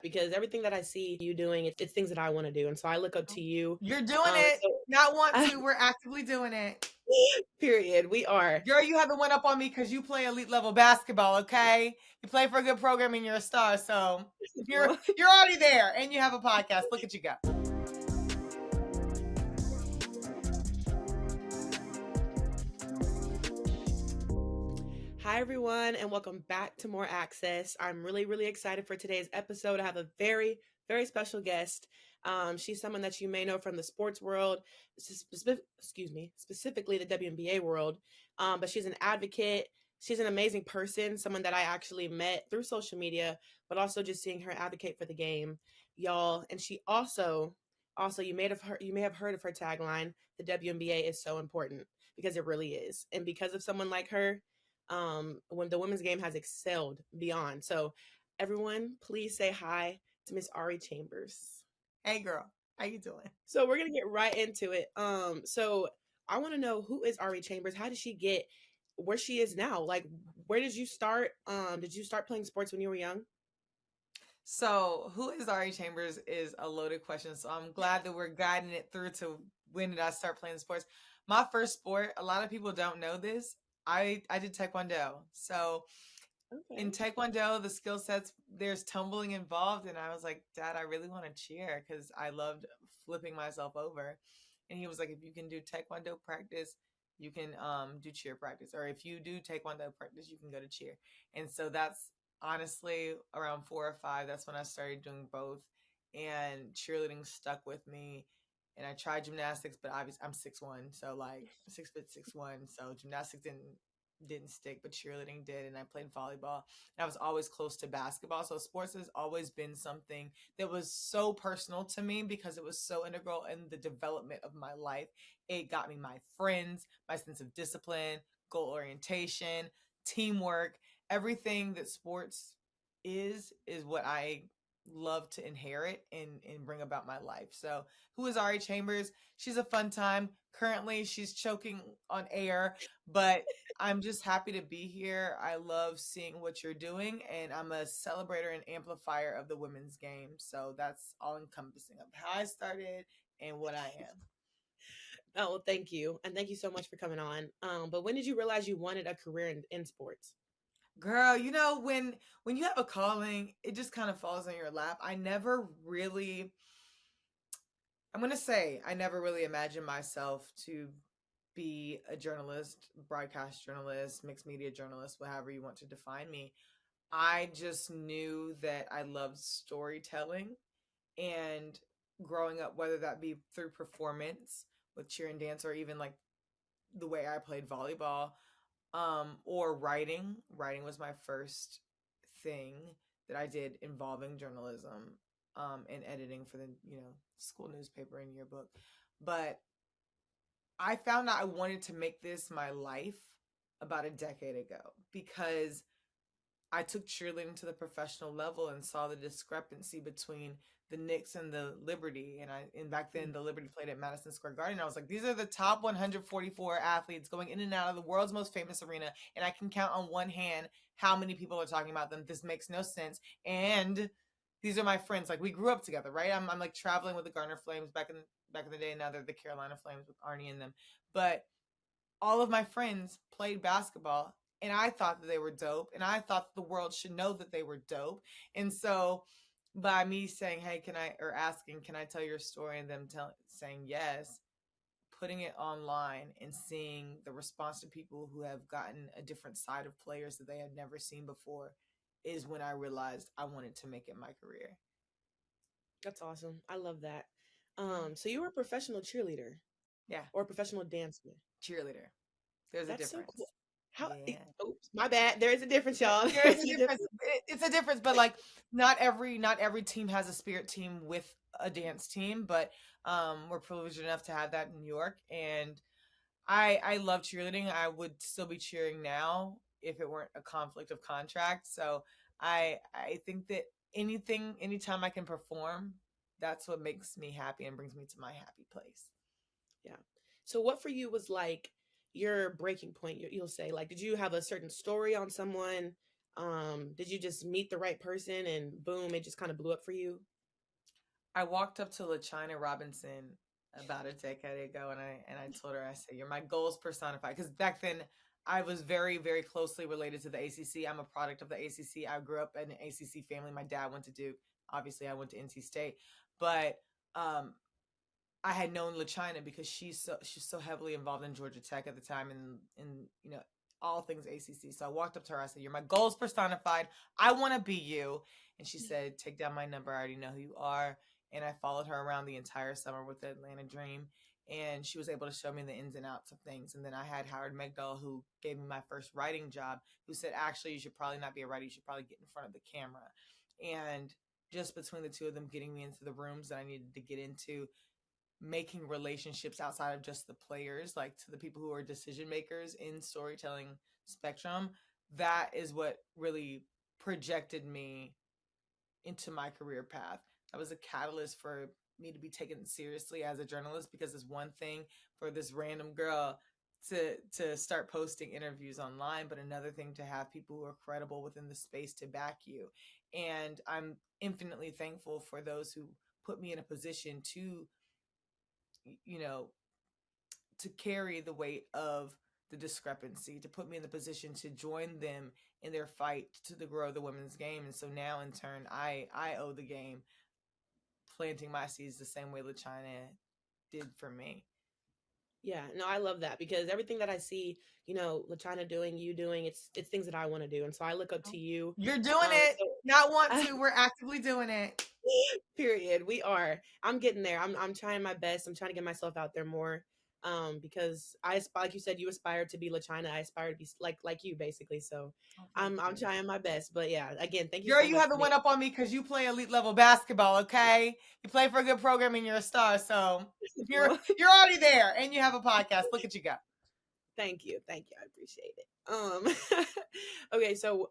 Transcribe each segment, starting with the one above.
because everything that I see you doing, it's things that I want to do. And so I look up to you. You're doing it. So, Not want to. We're actively doing it. period. We are. Girl, you haven't went up on me because you play elite level basketball, okay? You play for a good program and you're a star, so you're already there and you have a podcast. Look at you go. Hi, everyone, and welcome back to More Access. I'm really, really excited for today's episode. I have a very, very special guest. She's someone that you may know from the sports world, specifically the WNBA world, but she's an advocate. She's an amazing person, someone that I actually met through social media, but also just seeing her advocate for the game, y'all. And she also, you may have heard of her tagline, "The WNBA is so important," because it really is. And because of someone like her, when the women's game has excelled beyond. So everyone, please say hi to Miss Arielle Chambers. Hey girl, how you doing? So we're gonna get right into it. So I want to know, who is Arielle Chambers? How did she get where she is now? Like, where did you start? Did you start playing sports when you were young? So who is Arielle Chambers is a loaded question. So I'm glad that we're guiding it through to when did I start playing sports. My first sport, a lot of people don't know this, I did Taekwondo. So in Taekwondo, the skill sets, there's tumbling involved. And I was like, Dad, I really want to cheer because I loved flipping myself over. And he was like, if you can do Taekwondo practice, you can do cheer practice. Or if you do Taekwondo practice, you can go to cheer. And so that's honestly around 4 or 5. That's when I started doing both. And cheerleading stuck with me. And I tried gymnastics, but obviously I'm 6'1", so like 6'1", so gymnastics didn't stick, but cheerleading did, and I played volleyball. And I was always close to basketball, so sports has always been something that was so personal to me because it was so integral in the development of my life. It got me my friends, my sense of discipline, goal orientation, teamwork, everything that sports is what I love to inherit and bring about my life. So who is Arielle Chambers? She's a fun time. Currently, she's choking on air, but I'm just happy to be here. I love seeing what you're doing, and I'm a celebrator and amplifier of the women's game. So that's all encompassing of how I started and what I am. Oh, well, thank you. And thank you so much for coming on. But when did you realize you wanted a career in sports? Girl, you know, when you have a calling, it just kind of falls in your lap. I'm going to say, I never really imagined myself to be a journalist, broadcast journalist, mixed media journalist, whatever you want to define me. I just knew that I loved storytelling, and growing up, whether that be through performance with cheer and dance, or even like the way I played volleyball, or writing. Writing was my first thing that I did involving journalism, and editing for the, school newspaper and yearbook. But I found out I wanted to make this my life about a decade ago because I took cheerleading to the professional level and saw the discrepancy between the Knicks and the Liberty. And back then the Liberty played at Madison Square Garden. I was like, these are the top 144 athletes going in and out of the world's most famous arena. And I can count on one hand how many people are talking about them. This makes no sense. And these are my friends. Like, we grew up together, right? I'm like traveling with the Garner Flames back in the day. Now they're the Carolina Flames with Arnie and them. But all of my friends played basketball, and I thought that they were dope, and I thought the world should know that they were dope. And so by me saying, hey, asking, can I tell your story, and them saying yes, putting it online and seeing the response to people who have gotten a different side of players that they had never seen before is when I realized I wanted to make it my career. That's awesome. I love that. So you were a professional cheerleader? Yeah. Or a professional dancer? Cheerleader. There's a difference. So cool. How? Yeah. Oops, my bad. There is a difference, y'all. There's a difference. It's a difference, but like not every team has a spirit team with a dance team, but we're privileged enough to have that in New York, and I love cheerleading. I would still be cheering now if it weren't a conflict of contract. So I think that anytime I can perform, that's what makes me happy and brings me to my happy place. Yeah. So what for you was like your breaking point? You'll say, like, did you have a certain story on someone Did you just meet the right person and boom, it just kind of blew up for you? I walked up to LaChina Robinson about a decade ago, and I told her, I said, "You're my goals personified." Because back then, I was very, very closely related to the ACC. I'm a product of the ACC. I grew up in an ACC family. My dad went to Duke. Obviously, I went to NC State, but um, I had known LaChina because she's so heavily involved in Georgia Tech at the time, and all things ACC. So I walked up to her. I said, "You're my goals personified. I want to be you." And she said, "Take down my number. I already know who you are." And I followed her around the entire summer with the Atlanta Dream, and she was able to show me the ins and outs of things. And then I had Howard Megdal, who gave me my first writing job, who said, "Actually, you should probably not be a writer. You should probably get in front of the camera." And just between the two of them getting me into the rooms that I needed to get into, making relationships outside of just the players, like to the people who are decision makers in storytelling spectrum, that is what really projected me into my career path. That was a catalyst for me to be taken seriously as a journalist, because it's one thing for this random girl to start posting interviews online, but another thing to have people who are credible within the space to back you. And I'm infinitely thankful for those who put me in a position to, you know, to carry the weight of the discrepancy, to put me in the position to join them in their fight to the grow the women's game. And so now in turn, I owe the game planting my seeds the same way LaChina did for me. Yeah, no, I love that because everything that I see, LaChina doing, you doing, it's things that I want to do, and so I look up to you. You're doing it. Not want So to. We're actively doing it. period. We are. I'm getting there. I'm trying my best. I'm trying to get myself out there more. Because like you said, you aspire to be LaChina. I aspire to be like you, basically. So Oh, thank I'm you. trying my best. But yeah, again, thank you Girl, so you much for haven't went up on me because you play elite level basketball, okay? You play for a good program and you're a star, so you're well, you're already there, and you have a podcast. Look at you go. thank you. Thank you. I appreciate it. Okay, so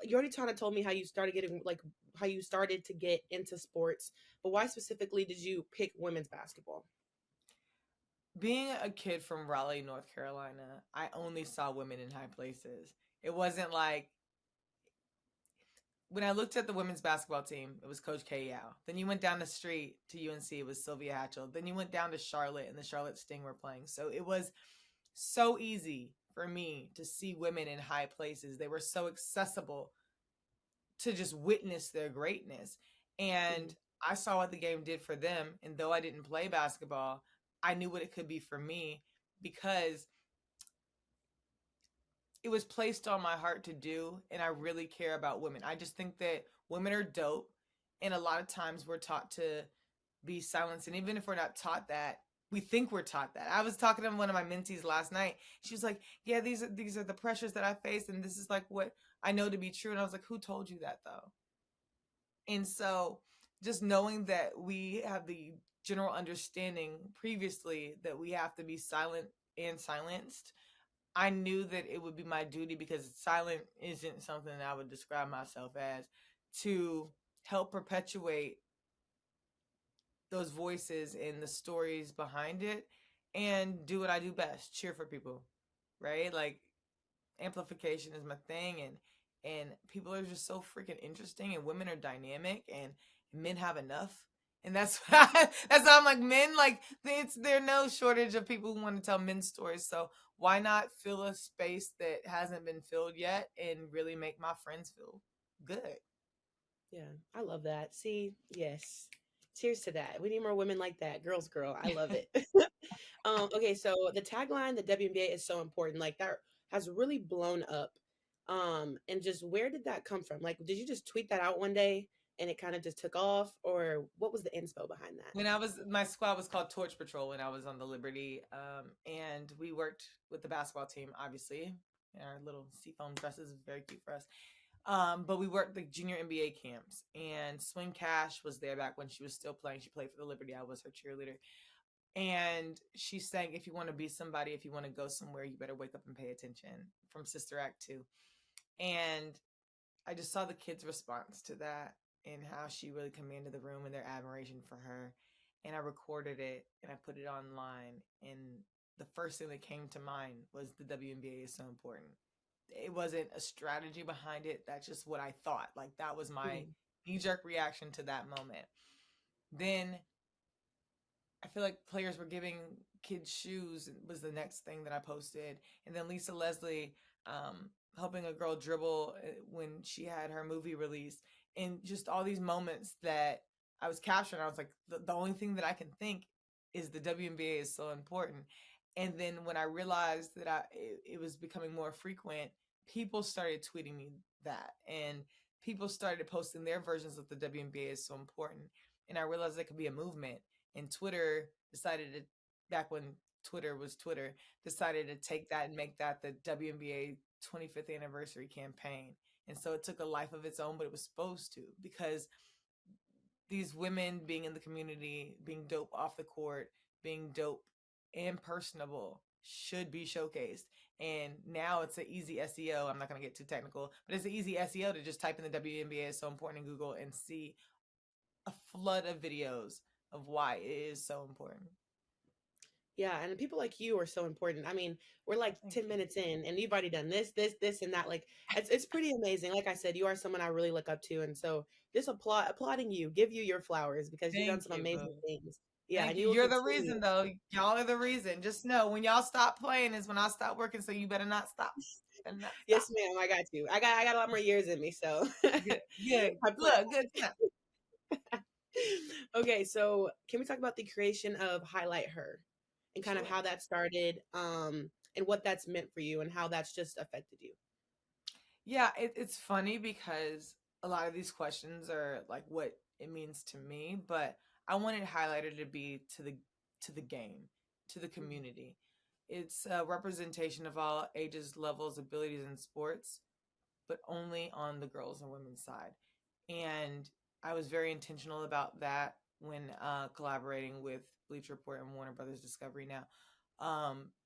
you already kind of told me how you started getting how you started to get into sports, but why specifically did you pick women's basketball? Being a kid from Raleigh, North Carolina, I only saw women in high places. It wasn't like when I looked at the women's basketball team, it was Coach K Yao. Then you went down the street to UNC, it was Sylvia Hatchell. Then you went down to Charlotte, and the Charlotte Sting were playing. So it was so easy for me to see women in high places. They were so accessible to just witness their greatness. And Mhm. I saw what the game did for them. And though I didn't play basketball, I knew what it could be for me, because it was placed on my heart to do. And I really care about women. I just think that women are dope. And a lot of times we're taught to be silenced. And even if we're not taught that, we think we're taught that. I was talking to one of my mentees last night. She was like, "Yeah, these are the pressures that I face, and this is like what I know to be true." And I was like, "Who told you that though?" And so just knowing that we have the general understanding previously that we have to be silent and silenced, I knew that it would be my duty, because silent isn't something that I would describe myself as, to help perpetuate those voices and the stories behind it, and do what I do best, cheer for people, right? Like, amplification is my thing, and people are just so freaking interesting, and women are dynamic, and men have enough. And that's that's how I'm like, men, like, there no shortage of people who want to tell men's stories. So why not fill a space that hasn't been filled yet and really make my friends feel good? Yeah, I love that. See, yes. Cheers to that. We need more women like that. Girls, girl. I love it. Okay, so the tagline, the WNBA is so important. Like that has really blown up. And just where did that come from? Like, did you just tweet that out one day and it kind of just took off, or what was the inspo behind that? When I was, my squad was called Torch Patrol when I was on the Liberty, and we worked with the basketball team, obviously. Our little seafoam dresses, very cute for us. But we worked the junior NBA camps, and Swing Cash was there back when she was still playing. She played for the Liberty. I was her cheerleader. And she's saying, if you want to be somebody, if you want to go somewhere, you better wake up and pay attention, from Sister Act 2. And I just saw the kids' response to that, and how she really commanded the room and their admiration for her. And I recorded it and I put it online. And the first thing that came to mind was the WNBA is so important. it wasn't a strategy behind it. That's just what I thought. Like that was my Mhm. knee-jerk reaction to that moment. Then I feel like players were giving kids shoes was the next thing that I posted. And then Lisa Leslie helping a girl dribble when she had her movie release. And just all these moments that I was capturing. I was like, the only thing that I can think is the WNBA is so important. And then when I realized that it was becoming more frequent, people started tweeting me that. And people started posting their versions of the WNBA is so important. And I realized it could be a movement, and Twitter decided to, back when Twitter was Twitter, decided to take that and make that the WNBA 25th anniversary campaign. And so it took a life of its own, but it was supposed to, because these women being in the community, being dope off the court, being dope and personable should be showcased. And now it's an easy SEO. I'm not going to get too technical, but it's an easy SEO to just type in the WNBA is so important in Google and see a flood of videos of why it is so important. Yeah, and people like you are so important. I mean, we're like Thank 10 you. minutes in and you've already done this, and that. Like it's pretty amazing. Like I said, you are someone I really look up to. And so just applauding you, give you your flowers because you've done Thank some you, boo. amazing things. Yeah, Thank and you. you will You're the continue. reason, though. Y'all are the reason. Just know when y'all stop playing is when I stop working. So you better not stop. Better not stop. Yes, ma'am, I got you. I got a lot more years in me, so Good. Good. I plan. Look, good stuff. Okay, so can we talk about the creation of Highlight Her and kind of Sure. how that started, and what that's meant for you and how that's just affected you? Yeah, it's funny because a lot of these questions are like what it means to me, but I wanted highlighter to be to the game, to the Mhm. community. It's a representation of all ages, levels, abilities in sports, but only on the girls and women's side. And I was very intentional about that when collaborating with Bleacher Report and Warner Brothers Discovery now,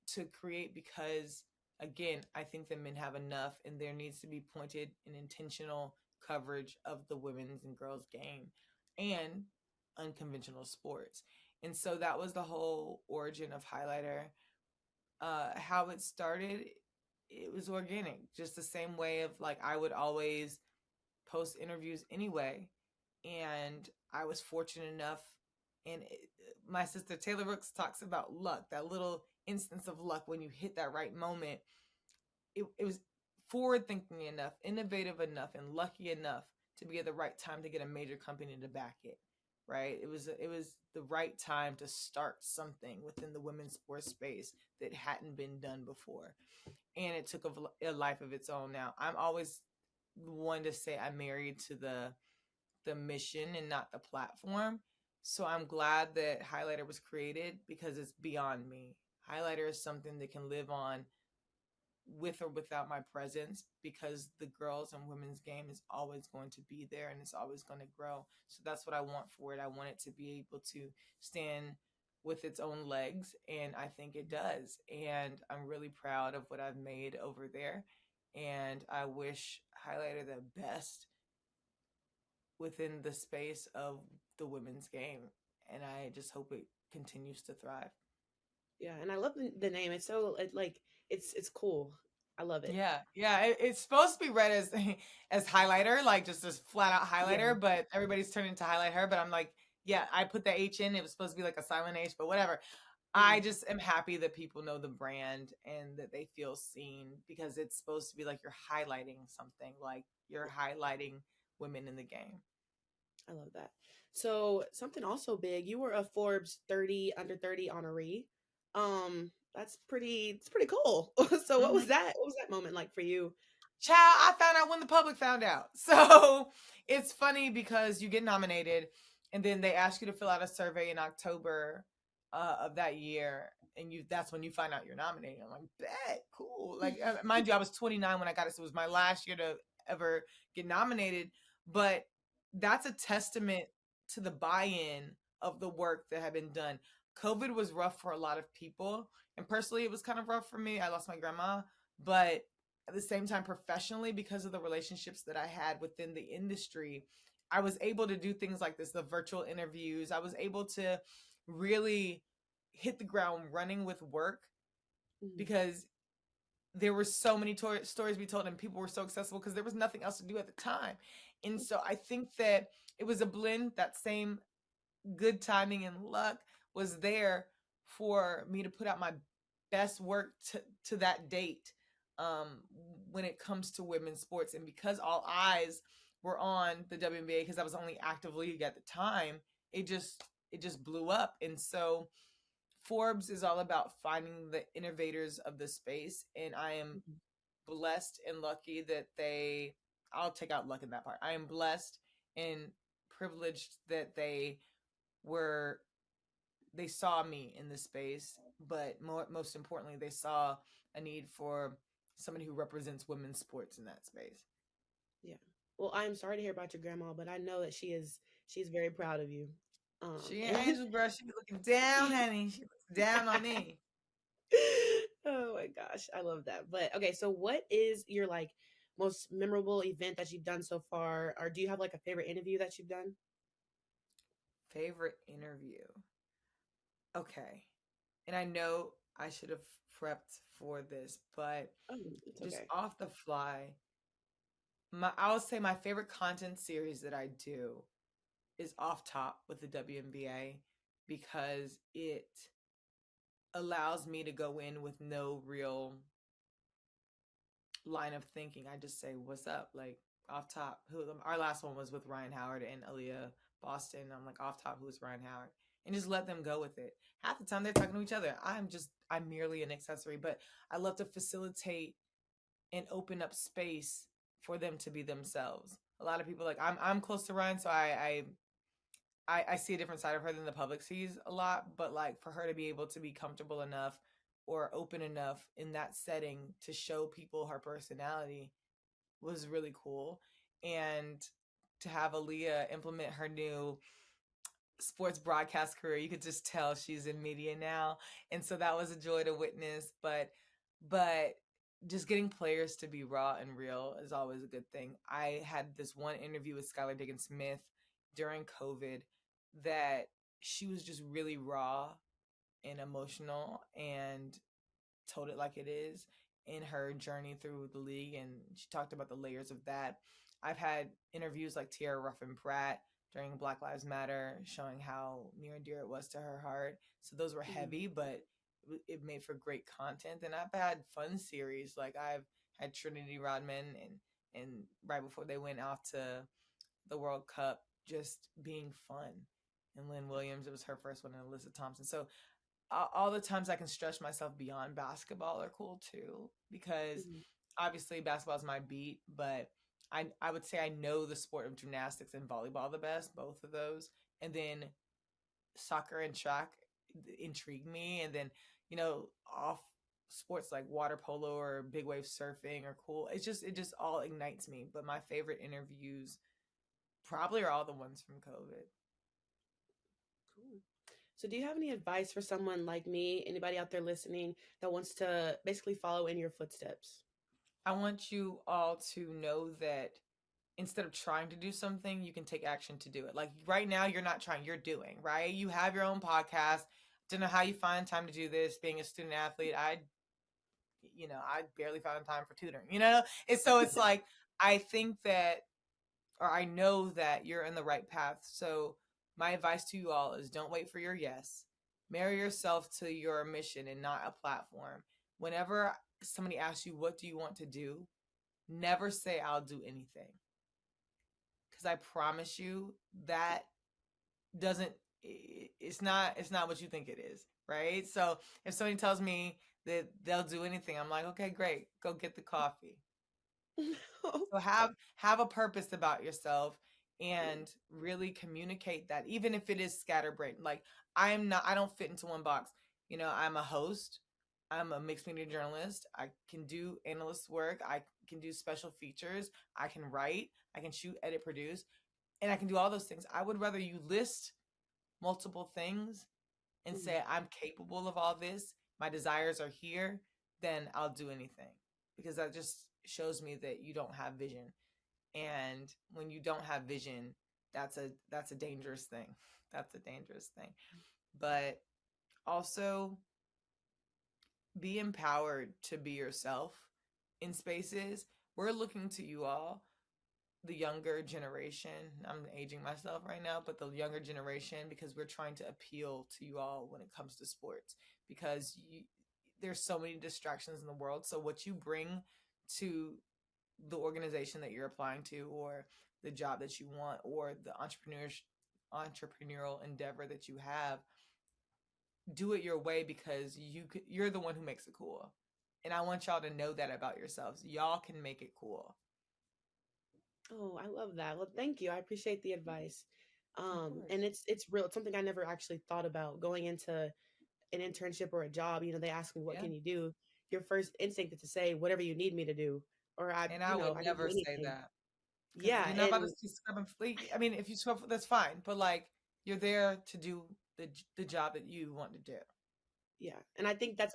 to create, because again, I think that men have enough, and there needs to be pointed and intentional coverage of the women's and girls game and unconventional sports. And so that was the whole origin of HighlightHer. How it started, it was organic, just the same way of like I would always post interviews anyway. And I was fortunate enough, and my sister Taylor Rooks talks about luck, that little instance of luck when you hit that right moment. It was forward thinking enough, innovative enough, and lucky enough to be at the right time to get a major company to back it. Right, it was the right time to start something within the women's sports space that hadn't been done before, and it took a life of its own. Now I'm always one to say I'm married to the mission and not the platform. So I'm glad that Highlighter was created because it's beyond me. Highlighter is something that can live on with or without my presence, because the girls and women's game is always going to be there and it's always going to grow. So that's what I want for it. I want it to be able to stand with its own legs, and I think it does. And I'm really proud of what I've made over there. And I wish Highlighter the best within the space of the women's game. And I just hope it continues to thrive. Yeah, and I love the name. It's so like it's cool. I love it. Yeah, yeah. It's supposed to be read as as highlighter, like just as flat out Yeah. highlighter, but everybody's turning to highlight her. But I'm like, yeah, I put the H in. It was supposed to be like a silent H, but whatever. I Mhm. just am happy that people know the brand and that they feel seen, because it's supposed to be like you're highlighting something, like you're highlighting women in the game. I love that. So something also big. You were a Forbes 30 under 30 honoree. That's pretty. It's pretty cool. So what was Mhm. that? What was that moment like for you? Child, I found out when the public found out. So it's funny because you get nominated, and then they ask you to fill out a survey in October of that year, and that's when you find out you're nominated. I'm like, bet, cool. Like, mind you, I was 29 when I got it, so it was my last year to ever get nominated. But that's a testament to the buy-in of the work that had been done. COVID was rough for a lot of people, and personally, it was kind of rough for me. I lost my grandma, but at the same time, professionally, because of the relationships that I had within the industry, I was able to do things like this, the virtual interviews. I was able to really hit the ground running with work, Mhm. because there were so many stories to be told, and people were so accessible because there was nothing else to do at the time. And so I think that it was a blend. That same good timing and luck was there for me to put out my best work to that date, um, when it comes to women's sports. And because all eyes were on the WNBA, because I was only active league at the time, it just blew up. And so Forbes is all about finding the innovators of the space, and I am Mhm. blessed and lucky that I'll take out luck in that part. I am blessed and privileged that were they saw me in this space, but most importantly, they saw a need for somebody who represents women's sports in that space. Yeah. Well, I'm sorry to hear about your grandma, but I know that she's very proud of you. She ain't And Angel, girl. She be looking down, honey. She looks down on me. oh my gosh, I love that. But okay, so what is your like most memorable event that you've done so far, or do you have like a favorite interview that you've done? Favorite interview. Okay. And I know I should have prepped for this, but Oh, it's just okay. off the fly, I would say my favorite content series that I do is Off Top with the WNBA, because it allows me to go in with no real line of thinking. I just say, "What's up?" Like off top. Who our last one was with Ryan Howard and Aaliyah Boston. I'm like, off top, who's Ryan Howard? And just let them go with it. Half the time they're talking to each other. I'm merely an accessory, but I love to facilitate and open up space for them to be themselves. A lot of people, like, I'm close to Ryan, so I see a different side of her than the public sees a lot. But like, for her to be able to be comfortable enough or open enough in that setting to show people her personality was really cool. And to have Aaliyah implement her new sports broadcast career, you could just tell she's in media now. And so that was a joy to witness. But just getting players to be raw and real is always a good thing. I had this one interview with Skylar Diggins Smith during COVID that she was just really raw and emotional and told it like it is in her journey through the league, and she talked about the layers of that. I've had interviews like Tiara Ruffin Pratt during Black Lives Matter showing how near and dear it was to her heart. So those were Mhm. heavy, but it made for great content. And I've had fun series, like I've had Trinity Rodman and right before they went off to the World Cup, just being fun. And Lynn Williams, it was her first one, and Alyssa Thompson. So all the times I can stretch myself beyond basketball are cool too, because Mhm. obviously basketball is my beat, but I would say I know the sport of gymnastics and volleyball the best, both of those. And then soccer and track intrigue me. And then, off sports like water polo or big wave surfing are cool. It just all ignites me. But my favorite interviews probably are all the ones from COVID. Cool. So, do you have any advice for someone like me, anybody out there listening that wants to basically follow in your footsteps? I want you all to know that instead of trying to do something, you can take action to do it. Like right now, you're not trying, you're doing, right? You have your own podcast. Don't know how you find time to do this. Being a student athlete, I barely found time for tutoring. And so it's like, I think that, or I know that you're in the right path. So my advice to you all is don't wait for your yes. Marry yourself to your mission and not a platform. Whenever somebody asks you, what do you want to do? Never say, I'll do anything. Because I promise you that doesn't it's not what you think it is, right? So if somebody tells me that they'll do anything, I'm like, okay, great, go get the coffee. So have a purpose about yourself Yeah. and really communicate that, even if it is scatterbrained. Like, I don't fit into one box. I'm a host, I'm a mixed media journalist, I can do analyst work, I can do special features, I can write, I can shoot, edit, produce, and I can do all those things. I would rather you list multiple things and Mhm. say, I'm capable of all this, my desires are here, then I'll do anything. Because that just shows me that you don't have vision. And when you don't have vision, that's a dangerous thing. That's a dangerous thing. But also be empowered to be yourself in spaces, we're looking to you all, the younger generation. I'm aging myself right now, but the younger generation, because we're trying to appeal to you all when it comes to sports, because there's so many distractions in the world. So what you bring to the organization that you're applying to, or the job that you want, or the entrepreneurial endeavor that you have, do it your way, because you're the one who makes it cool. And I want y'all to know that about yourselves. Y'all can make it cool. Oh, I love that. Well, thank you. I appreciate the advice. Of And course. it's real. It's something I never actually thought about going into an internship or a job. They ask me, what Yeah. can you do? Your first instinct is to say, whatever you need me to do, or And I would I can do never say anything. that, because Yeah. you're not about to And see scrub and fleet. I mean, if you scrub, that's fine. But like, you're there to do the job that you want to do. yeah. And I think that's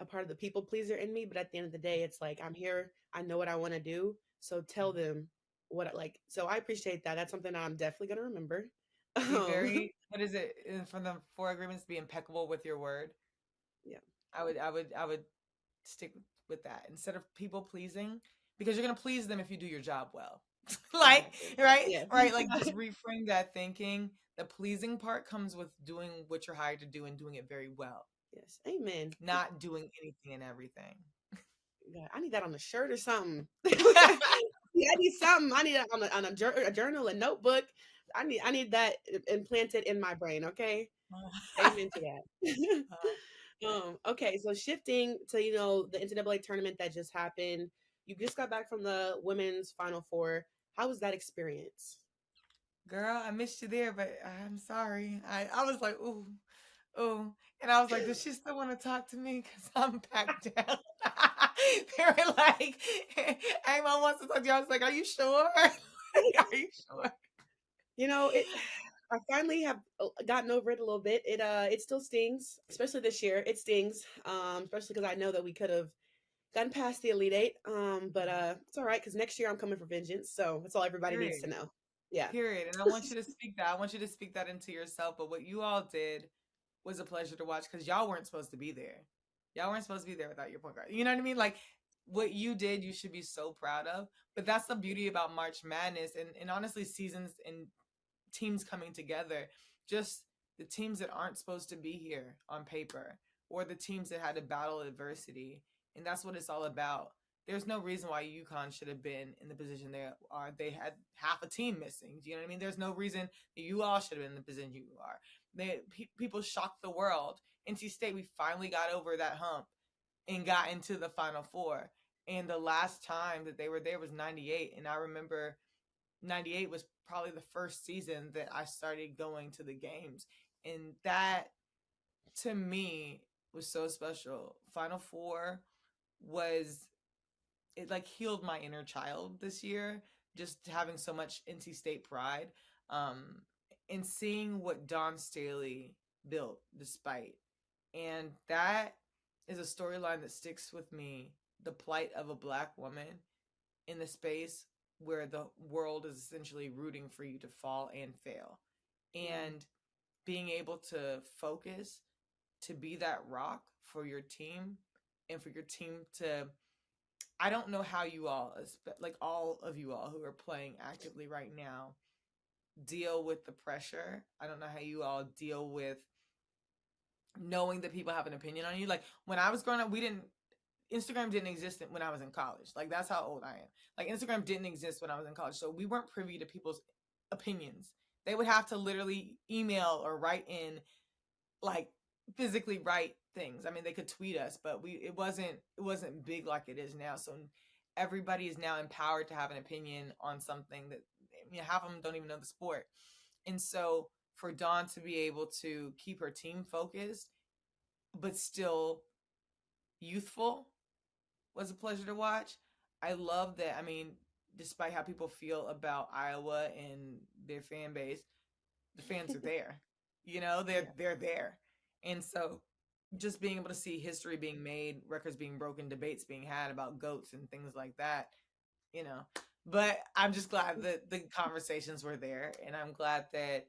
a part of the people pleaser in me. But at the end of the day, it's like, I'm here. I know what I want to do. So tell Mhm. them what I like. So I appreciate that. That's something I'm definitely going to remember. Be Um, very, what is it, from the four agreements? Be impeccable with your word. yeah. I would stick with that instead of people pleasing, because you're gonna please them if you do your job well. Like, Exactly. right, Yes. right. Like, just reframe that thinking. The pleasing part comes with doing what you're hired to do and doing it very well, Yes. Amen. not doing anything and everything. God, I need that on a shirt or something. Yeah, I need something. I need it on a journal, a notebook. I need that implanted in my brain. Okay. Amen to that. Okay, so shifting to the NCAA tournament that just happened. You just got back from the women's Final Four. How was that experience? Girl, I missed you there, but I'm sorry. I was like, ooh, ooh. And I was like, does she still want to talk to me? Because I'm back down. They were like, hey, mom wants to talk to you. I was like, are you sure? Are you sure? It. I finally have gotten over it a little bit. It still stings, especially this year. It stings, especially because I know that we could have gotten past the Elite Eight. But it's all right because next year I'm coming for vengeance. So that's all everybody needs to Period. know. Yeah. Period. And I want you to speak that. I want you to speak that into yourself. But what you all did was a pleasure to watch, because y'all weren't supposed to be there. Y'all weren't supposed to be there without your point guard. You know what I mean? Like, what you did, you should be so proud of. But that's the beauty about March Madness, and honestly, seasons and teams coming together. Just the teams that aren't supposed to be here on paper, or the teams that had to battle adversity. And that's what it's all about. There's no reason why UConn should have been in the position they are. They had half a team missing. Do you know what I mean? There's no reason that you all should have been in the position you are. People shocked the world. NC State, we finally got over that hump and got into the Final Four. And the last time that they were there was 98. And I remember 98 was probably the first season that I started going to the games. And that, to me, was so special. Final Four was, it like healed my inner child this year, just having so much NC State pride. Um, and seeing what Don Staley built despite. And that is a storyline that sticks with me. The plight of a Black woman in the space where the world is essentially rooting for you to fall and fail. Mm. And being able to focus, to be that rock for your team, and for your team to, I don't know how you all, like all of you all who are playing actively right now, deal with the pressure. I don't know how you all deal with knowing that people have an opinion on you. Like, when I was growing up, Instagram didn't exist when I was in college. Like, that's how old I am. Like, Instagram didn't exist when I was in college. So we weren't privy to people's opinions. They would have to literally email or write in, like, physically write things. I mean, they could tweet us, but it wasn't big like it is now. So everybody is now empowered to have an opinion on something that, half of them don't even know the sport. And so for Dawn to be able to keep her team focused but still youthful was a pleasure to watch. I love that. I mean, despite how people feel about Iowa and their fan base, the fans are there. They're Yeah. they're there. And so just being able to see history being made, records being broken, debates being had about goats and things like that, you know. But I'm just glad that the conversations were there, and I'm glad that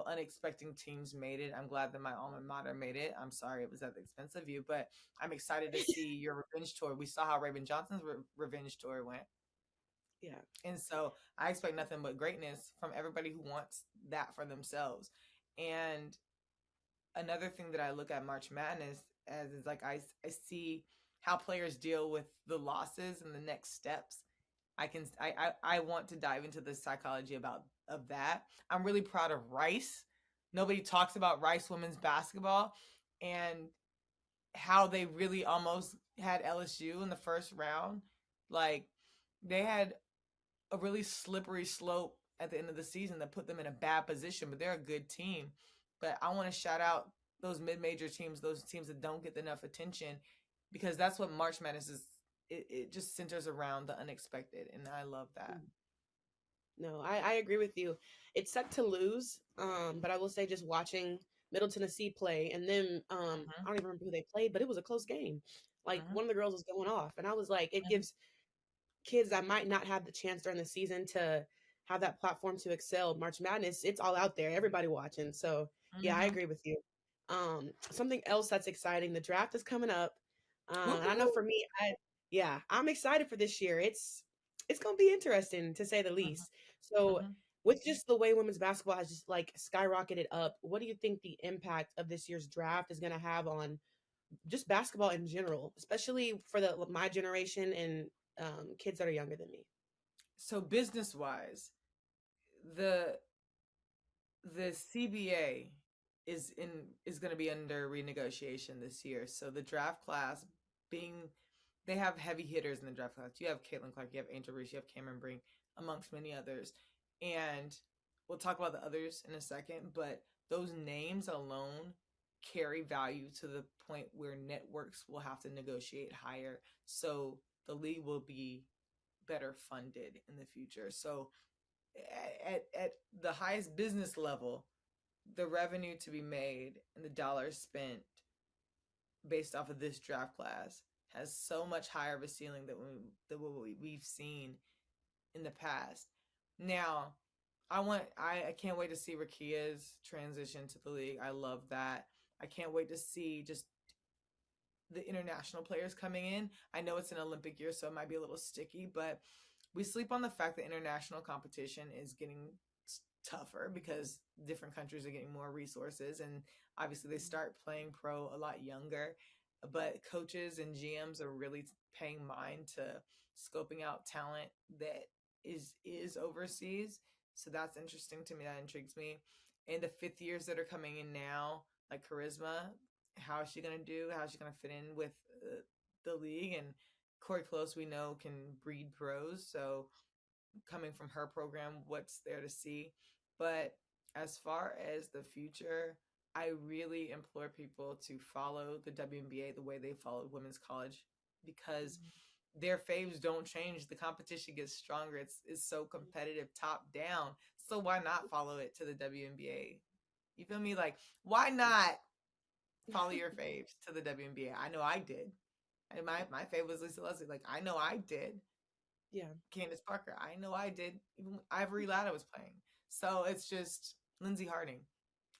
unexpected teams made it. I'm glad that my alma mater made it. I'm sorry it was at the expense of you, but I'm excited to see your revenge tour. We saw how Raven Johnson's revenge tour went. Yeah. And so I expect nothing but greatness from everybody who wants that for themselves. And another thing that I look at March Madness as is like I see how players deal with the losses and the next steps. I want to dive into the psychology of that. I'm really proud of Rice. Nobody talks about Rice women's basketball and how they really almost had LSU in the first round. Like they had a really slippery slope at the end of the season that put them in a bad position, but they're a good team. But I want to shout out those mid-major teams, those teams that don't get enough attention, because that's what March Madness is. It just centers around the unexpected, and I love that. No, I agree with you. It sucked to lose, but I will say just watching Middle Tennessee play, and then I don't even remember who they played, but it was a close game. Like one of the girls was going off, and I was like, it gives kids that might not have the chance during the season to have that platform to excel. March Madness, it's all out there, everybody watching. So yeah, I agree with you. Something else that's exciting, the draft is coming up. And I know for me, I'm excited for this year. It's gonna be interesting to say the least. So with just the way women's basketball has just like skyrocketed up, what do you think the impact of this year's draft is gonna have on just basketball in general, especially for my generation and kids that are younger than me? So business wise, the CBA is going to be under renegotiation this year. So the draft class they have heavy hitters in the draft class. You have Caitlin Clark, you have Angel Reese, you have Cameron Brink, amongst many others. And we'll talk about the others in a second, but those names alone carry value to the point where networks will have to negotiate higher. So the league will be better funded in the future. So at the highest business level, the revenue to be made and the dollars spent based off of this draft class has so much higher of a ceiling than what we've seen in the past. Now, I can't wait to see Rakia's transition to the league. I love that. I can't wait to see just the international players coming in. I know it's an Olympic year, so it might be a little sticky, but we sleep on the fact that international competition is getting tougher because different countries are getting more resources, and obviously they start playing pro a lot younger, but coaches and GMs are really paying mind to scoping out talent that is overseas. So that's interesting to me. That intrigues me. And the fifth years that are coming in now, like Charisma, how is she going to do? How is she going to fit in with the league? And Corey Close, we know, can breed pros. So coming from her program, what's there to see? But as far as the future, I really implore people to follow the WNBA the way they followed women's college, because their faves don't change. The competition gets stronger. It's so competitive top down. So why not follow it to the WNBA? You feel me? Like, why not follow your faves to the WNBA? I know I did. And my fave was Lisa Leslie. Like, I know I did. Yeah. Candace Parker. I know I did. Even Ivory Latta was playing. So it's just Lindsey Harding.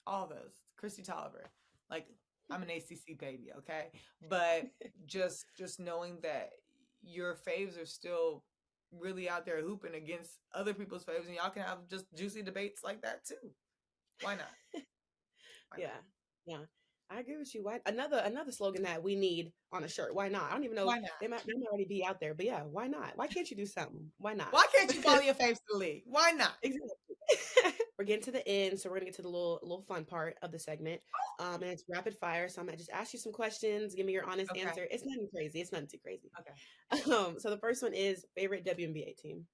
All those. Christy Tolliver. Like, I'm an ACC baby, okay? But just knowing that your faves are still really out there hooping against other people's faves, and y'all can have just juicy debates like that too. Why not? Yeah. I agree with you. Why another slogan that we need on a shirt? Why not? I don't even know. Why not? They might already be out there, but yeah, why not? Why can't you do something? Why not? Why can't you follow your faves to the league? Why not? Exactly. We're getting to the end, so we're gonna get to the little fun part of the segment. And it's rapid fire. So I'm gonna just ask you some questions. Give me your honest answer. It's nothing crazy. It's nothing too crazy. Okay. So the first one is favorite WNBA team.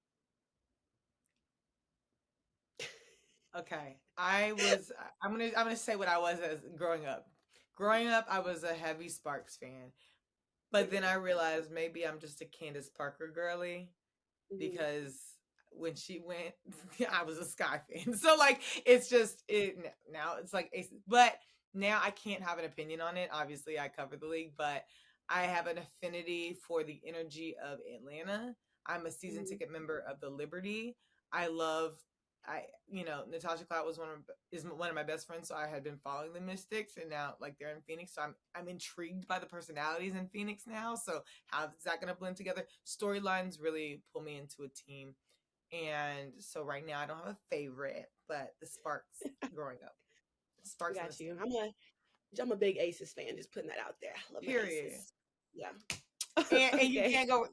Okay. I'm gonna say what I was as growing up. Growing up, I was a heavy Sparks fan. But then I realized maybe I'm just a Candace Parker girly, because when she went, I was a Sky fan. So like, it's just now it's like, but now I can't have an opinion on it. Obviously I cover the league, but I have an affinity for the energy of Atlanta. I'm a season ticket member of the Liberty. I love Natasha Cloud is one of my best friends, so I had been following the Mystics, and now like they're in Phoenix, so I'm intrigued by the personalities in Phoenix now. So how is that going to blend together? Storylines really pull me into a team, and so right now I don't have a favorite, but the Sparks growing up, Sparks and the Got you. Sparks. I'm a big Aces fan. Just putting that out there. I love my Period. Aces. Yeah. And Okay.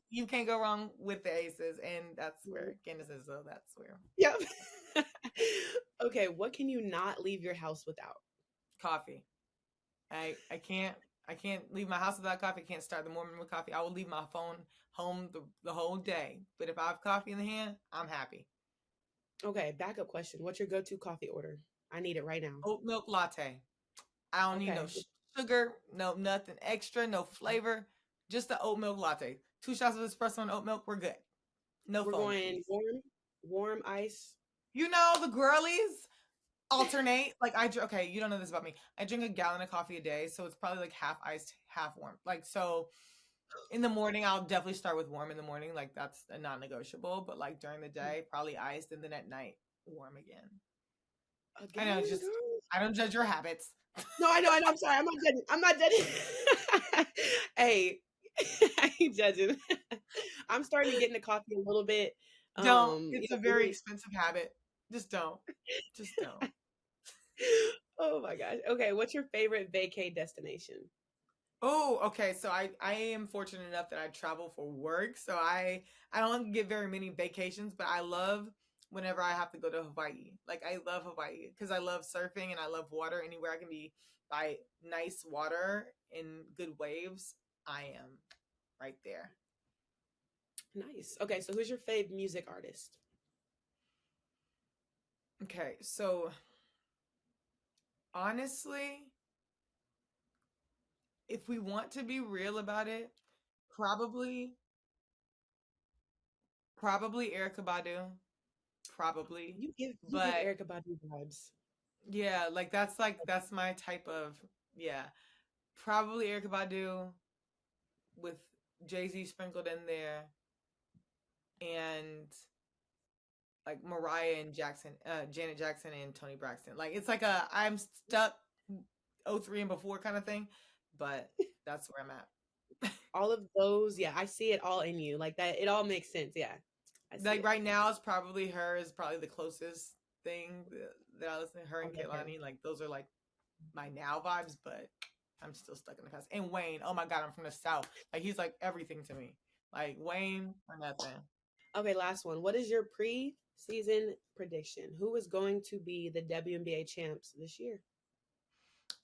you can't go wrong with the Aces, and that's where Candace is. So that's where Yep. Okay. What can you not leave your house without? coffee. I can't leave my house without coffee. I can't start the morning with coffee. I will leave my phone home the whole day. But if I have coffee in the hand, I'm happy. Okay. Backup question. What's your go-to coffee order? I need it right now. Oat milk latte. I don't need no Okay. sugar, no nothing extra, no flavor. Just the oat milk latte. 2 shots of espresso and oat milk. We're good. No We're foam, going please. warm ice. The girlies alternate. Like okay, you don't know this about me. I drink a gallon of coffee a day, so it's probably like half iced, half warm. Like so in the morning, I'll definitely start with warm in the morning. Like that's a non-negotiable. But like during the day, probably iced, and then at night, warm again. I know, Again, just girl. I don't judge your habits. No, I know. I'm sorry. I'm not judging. Hey, I ain't judging. I'm starting to get into coffee a little bit. Don't. You It's know, a very expensive habit. Just don't. Just don't. oh my gosh. Okay, what's your favorite vacay destination? Oh, okay. So I am fortunate enough that I travel for work. So I don't get very many vacations, but I love whenever I have to go to Hawaii. Like I love Hawaii because I love surfing and I love water. Anywhere I can be by nice water and good waves, I am right there. Nice. Okay, so who's your fave music artist? Okay, so honestly, if we want to be real about it, probably Erica Badu, probably. You give But Erica Badu vibes. yeah, that's my type of yeah. Probably Erica Badu with Jay-Z sprinkled in there and like Mariah and Janet Jackson and Tony Braxton. Like it's like a I'm stuck 03 and before kind of thing, but that's where I'm at. All of those, yeah, I see it all in you. Like that, it all makes sense. Yeah, I see Like it. right now it's probably her is probably the closest thing that I listen to her I and love her. Kehlani. Like those are like my now vibes, but I'm still stuck in the past. And Wayne, oh my god, I'm from the South. Like he's like everything to me. Like Wayne or nothing. Okay, last one. What is your pre-season prediction? Who is going to be the WNBA champs this year?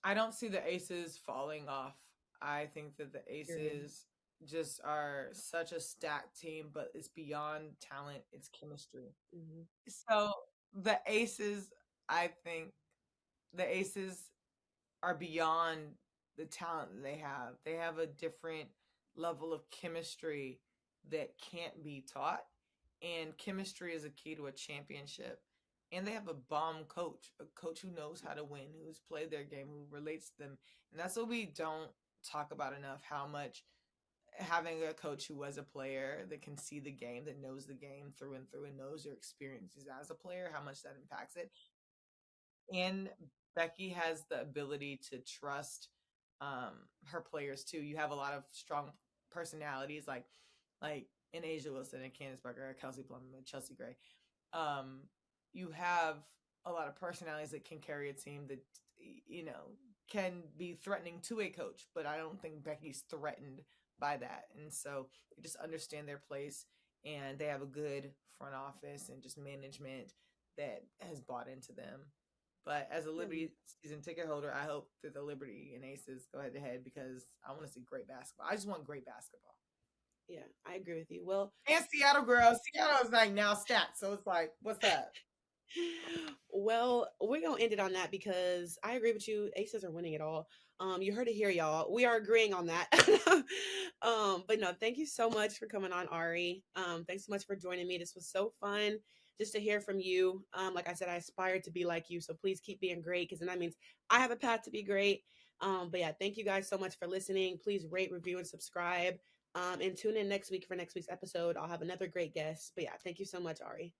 I don't see the Aces falling off. I think that the Period. Aces just are such a stacked team, but it's beyond talent, it's chemistry. Hmm. So the Aces, I think the Aces are beyond the talent that they have. They have a different level of chemistry that can't be taught. And chemistry is a key to a championship. And they have a bomb a coach who knows how to win, who's played their game, who relates to them. And that's what we don't talk about enough, how much having a coach who was a player that can see the game, that knows the game through and knows your experiences as a player, how much that impacts it. And Becky has the ability to trust her players too. You have a lot of strong personalities like in Asia Wilson and Candace Parker, Kelsey Plum, and Chelsea Gray. Um, you have a lot of personalities that can carry a team that can be threatening to a coach, but I don't think Becky's threatened by that. And so they just understand their place and they have a good front office and just management that has bought into them. But as a Yeah, Liberty season ticket holder, I hope that the Liberty and Aces go head to head because I want to see great basketball. I just want great basketball. yeah, I agree with you. Well, And Seattle girls, Seattle is like now stacked, so it's like, what's that? well, we're gonna end it on that because I agree with you. Aces are winning it all. You heard it here, y'all. We are agreeing on that. But no, thank you so much for coming on, Ari. Thanks so much for joining me. This was so fun just to hear from you. Like I said, I aspire to be like you, so please keep being great because then that means I have a path to be great. But yeah, thank you guys so much for listening. Please rate, review, and subscribe. And tune in next week for next week's episode. I'll have another great guest. But yeah, thank you so much, Ari.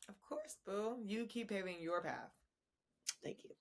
Of course, boo. You keep paving your path. Thank you.